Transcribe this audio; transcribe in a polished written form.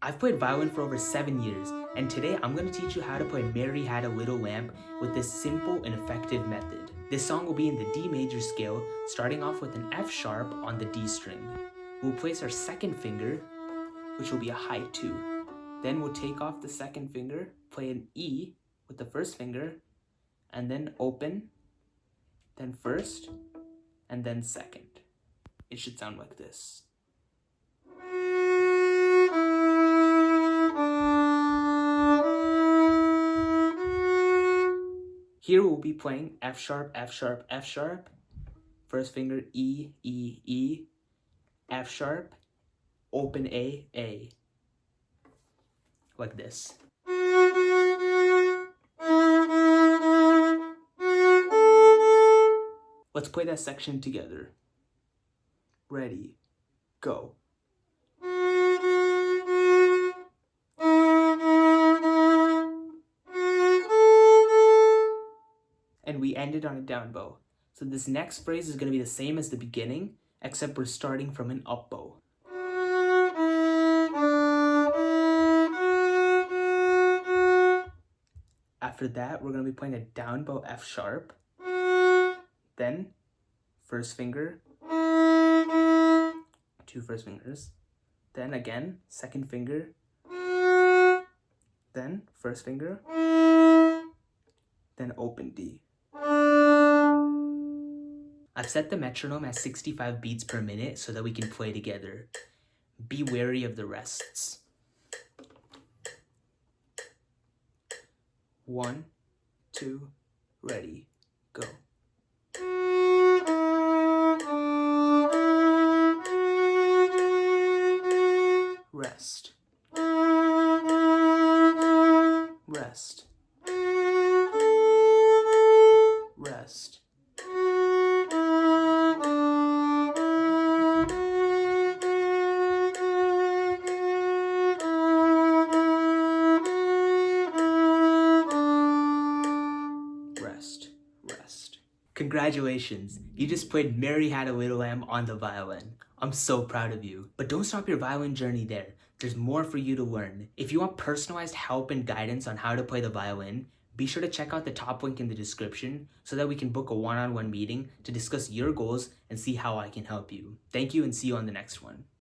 I've played violin for over 7 years, and today I'm going to teach you how to play Mary Had a Little Lamb with this simple and effective method. This song will be in the D major scale, starting off with an F sharp on the D string. We'll place our second finger, which will be a high 2. Then we'll take off the second finger, play an E with the first finger, and then open, then first, and then second. It should sound like this. Here we'll be playing F sharp, F sharp, F sharp, first finger E, E, E, F sharp, open A, A, like this. Let's play that section together. Ready, go. And we ended on a down bow. So this next phrase is going to be the same as the beginning, except we're starting from an up bow. After that, we're going to be playing a down bow F sharp, then first finger, 2 first fingers, then again, second finger, then first finger, then open D. I've set the metronome at 65 beats per minute so that we can play together. Be wary of the rests. 1, 2, ready, go. Rest. Rest. Rest. Rest, rest. Congratulations, you just played Mary Had a Little Lamb on the violin. I'm so proud of you. But don't stop your violin journey there. There's more for you to learn. If you want personalized help and guidance on how to play the violin, be sure to check out the top link in the description so that we can book a one-on-one meeting to discuss your goals and see how I can help you. Thank you and see you on the next one.